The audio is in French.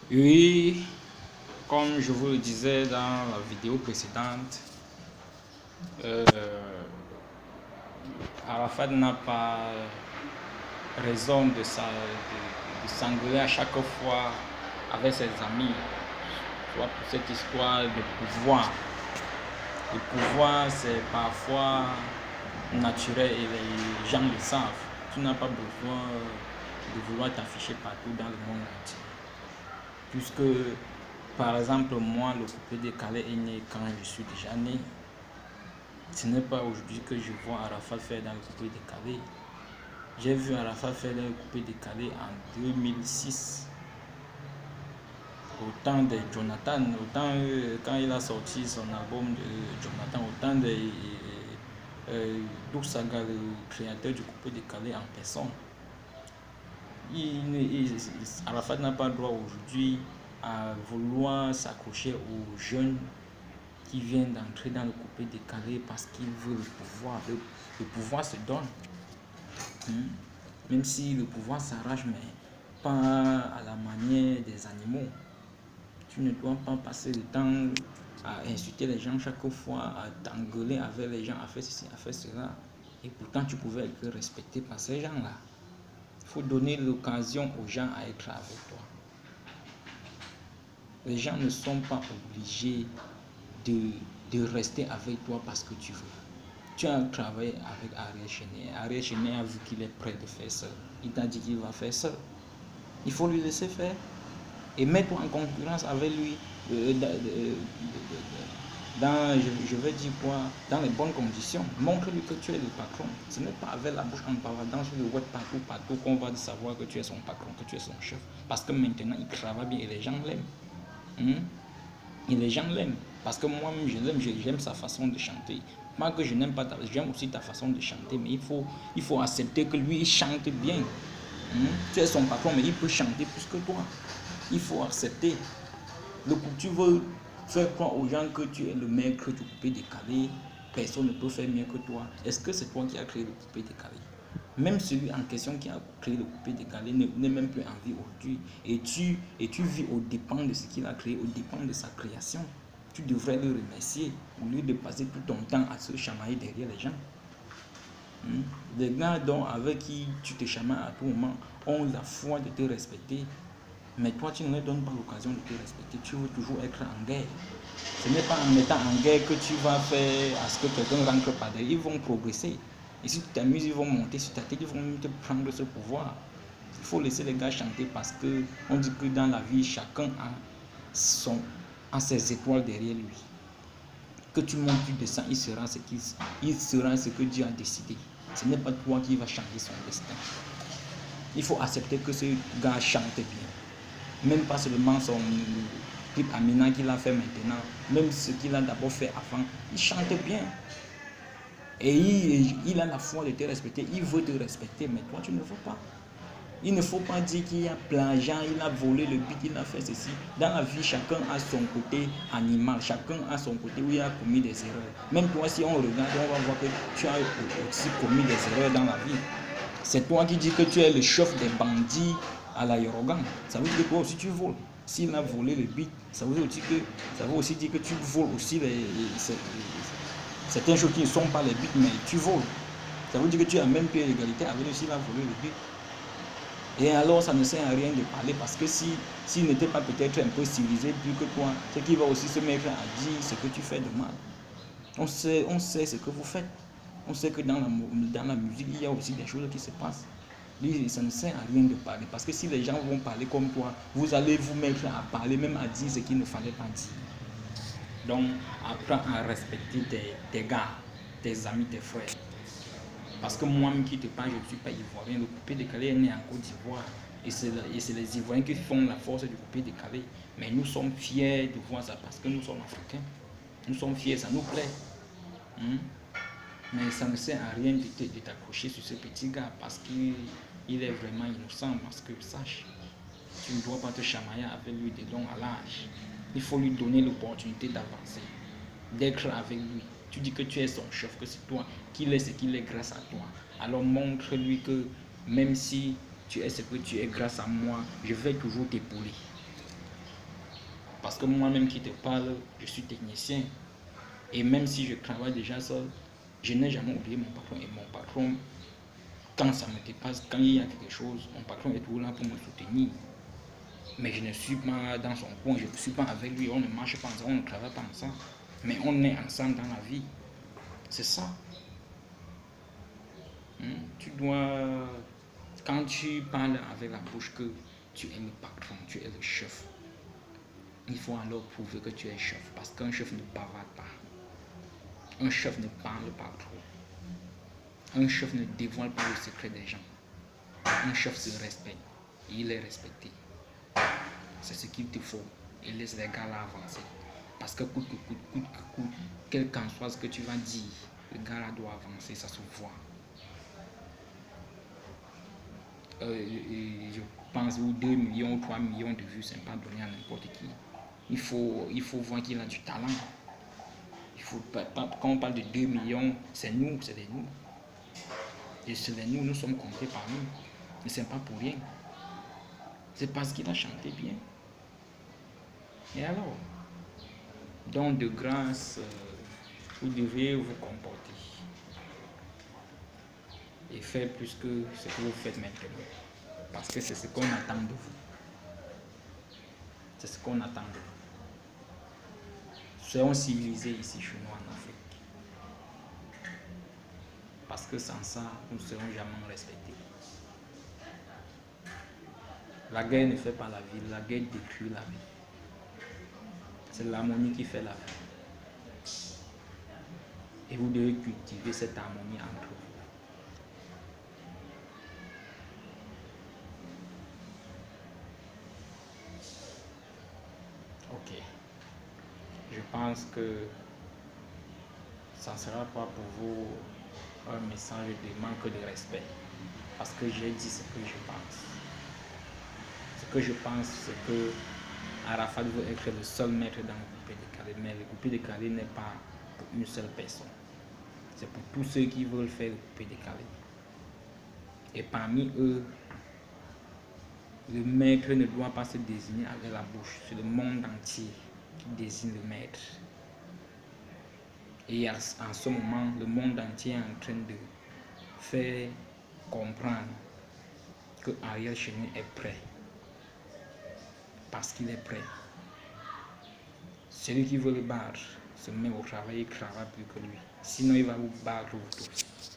Oui, comme je vous le disais dans la vidéo précédente, euh, Arafat n'a pas raison de s'engueuler à chaque fois avec ses amis, soit pour cette histoire de pouvoir. Le pouvoir, c'est parfois naturel et les gens le savent. Tu n'as pas besoin de vouloir t'afficher partout dans le monde entier. Puisque, par exemple, moi, le coupé décalé est né quand je suis déjà né. Ce n'est pas aujourd'hui que je vois Arafat faire dans le coupé décalé. J'ai vu Arafat faire dans le coupé décalé en 2006. Au temps de Jonathan, quand il a sorti son album de Jonathan, au temps de Dougsaga, le créateur du coupé décalé en personne. Arafat n'a pas le droit aujourd'hui à vouloir s'accrocher aux jeunes qui viennent d'entrer dans le coupé décalé parce qu'il veut le pouvoir. Le pouvoir se donne. Même si le pouvoir s'arrache, mais pas à la manière des animaux. Tu ne dois pas passer le temps à insulter les gens chaque fois, à t'engueuler avec les gens, à faire ceci, à faire cela. Et pourtant, tu pouvais être respecté par ces gens-là. Il faut donner l'occasion aux gens à être avec toi. Les gens ne sont pas obligés de rester avec toi parce que tu veux. Tu as travaillé avec Ariel Chenet. Ariel Chenet a vu qu'il est prêt de faire ça. Il t'a dit qu'il va faire ça. Il faut lui laisser faire. Et mets-toi en concurrence avec lui je vais dire quoi, dans les bonnes conditions. Montre-lui que tu es le patron. Ce n'est pas avec la bouche en bavardant sur le web partout qu'on va savoir que tu es son patron, que tu es son chef. Parce que maintenant, il travaille bien et les gens l'aiment. Et les gens l'aiment. Parce que moi-même, je l'aime, j'aime sa façon de chanter. Moi que je n'aime pas j'aime aussi ta façon de chanter, mais il faut accepter que lui, il chante bien. Tu es son patron, mais il peut chanter plus que toi. Il faut accepter. Le coup, tu veux faire croire aux gens que tu es le maître du coupé décalé, personne ne peut faire mieux que toi. Est-ce que c'est toi qui as créé le coupé décalé? Même celui en question qui a créé le coupé décalé n'est même plus en vie aujourd'hui. Et tu vis aux dépens de ce qu'il a créé, aux dépens de sa création. Tu devrais le remercier au lieu de passer tout ton temps à se chamailler derrière les gens. Les gars avec qui tu te chamailles à tout moment ont la foi de te respecter. Mais toi, tu ne leur donnes pas l'occasion de te respecter. Tu veux toujours être en guerre. Ce n'est pas en étant en guerre que tu vas faire à ce que quelqu'un rentre par derrière. Ils vont progresser. Et si tu t'amuses, ils vont monter sur ta tête, ils vont te prendre ce pouvoir. Il faut laisser les gars chanter parce qu'on dit que dans la vie, chacun a ses étoiles derrière lui. Que tu montes, tu descends, il sera ce que Dieu a décidé. Ce n'est pas toi qui vas changer son destin. Il faut accepter que ce gars chante bien. Même pas seulement son clip Amina qu'il a fait maintenant, même ce qu'il a d'abord fait avant, il chante bien. Et il a la foi de te respecter, il veut te respecter, mais toi tu ne veux pas. Il ne faut pas dire qu'il a plagiat, il a volé le but, il a fait ceci. Dans la vie, chacun a son côté animal, chacun a son côté où il a commis des erreurs. Même toi, si on regarde, on va voir que tu as aussi commis des erreurs dans la vie. C'est toi qui dis que tu es le chef des bandits à la Yorogan. Ça veut dire que toi aussi tu voles. S'il a volé le bit, ça veut aussi dire que tu voles aussi certaines choses qui ne sont pas les bits, mais tu voles. Ça veut dire que tu as même pied d'égalité avec lui s'il a volé le bit. Et alors ça ne sert à rien de parler parce que s'il n'était pas peut-être un peu civilisé plus que toi, c'est qu'il va aussi se mettre à dire ce que tu fais de mal. On sait ce que vous faites. On sait que dans la musique, il y a aussi des choses qui se passent. Ça ne sert à rien de parler. Parce que si les gens vont parler comme toi, vous allez vous mettre à parler, même à dire ce qu'il ne fallait pas dire. Donc, apprends à respecter tes gars, tes amis, tes frères. Parce que moi-même qui te parle, je ne suis pas ivoirien. Le coupé décalé est né en Côte d'Ivoire. Et c'est les Ivoiriens qui font la force du coupé décalé. Mais nous sommes fiers de voir ça parce que nous sommes africains. Nous sommes fiers, ça nous plaît. Mais ça ne sert à rien de t'accrocher sur ce petit gars parce qu'il est vraiment innocent. Parce que sache, tu ne dois pas te chamailler avec lui de long à large. Il faut lui donner l'opportunité d'avancer, d'être avec lui. Tu dis que tu es son chef, que c'est toi qu'il est ce qu'il est grâce à toi. Alors montre-lui que même si tu es ce que tu es grâce à moi, je vais toujours t'épauler. Parce que moi-même qui te parle, je suis technicien. Et même si je travaille déjà seul, je n'ai jamais oublié mon patron. Et mon patron, quand ça me dépasse, quand il y a quelque chose, mon patron est toujours là pour me soutenir. Mais je ne suis pas dans son coin, je ne suis pas avec lui, on ne marche pas ensemble, on ne travaille pas ensemble. Mais on est ensemble dans la vie. C'est ça. Tu dois, quand tu parles avec la bouche que tu es le patron, tu es le chef, il faut alors prouver que tu es chef. Parce qu'un chef ne bavarde pas. Un chef ne parle pas trop. Un chef ne dévoile pas le secret des gens. Un chef se respecte. Il est respecté. C'est ce qu'il te faut. Et laisse les gars là avancer. Parce que coûte que coûte, quel qu'en soit ce que tu vas dire, le gars là doit avancer, ça se voit. Je pense 2 millions ou 3 millions de vues, c'est pas donné à n'importe qui. Il faut voir qu'il a du talent. Quand on parle de 2 millions, c'est nous, c'est des nous. Et c'est des nous sommes comptés par nous. Mais c'est pas pour rien. C'est parce qu'il a chanté bien. Et alors, donc de grâce, vous devez vous comporter et faire plus que ce que vous faites maintenant. Parce que c'est ce qu'on attend de vous. C'est ce qu'on attend de vous. Soyons civilisés ici chez nous en Afrique. Parce que sans ça, nous ne serons jamais respectés. La guerre ne fait pas la vie, la guerre détruit la vie. C'est l'harmonie qui fait la vie. Et vous devez cultiver cette harmonie entre vous. Ok. Je pense que ça ne sera pas pour vous un message de manque de respect. Parce que j'ai dit ce que je pense. Ce que je pense, c'est que Arafat veut être le seul maître dans le coupé de Calais. Mais le coupé de Calais n'est pas pour une seule personne. C'est pour tous ceux qui veulent faire le coupé de Calais. Et parmi eux, le maître ne doit pas se désigner avec la bouche. C'est le monde entier qui désigne le maître. Et en ce moment, le monde entier est en train de faire comprendre que Ariel Cheney est prêt. Parce qu'il est prêt. Celui qui veut le battre se met au travail et travaille plus que lui. Sinon, il va vous battre vous tous.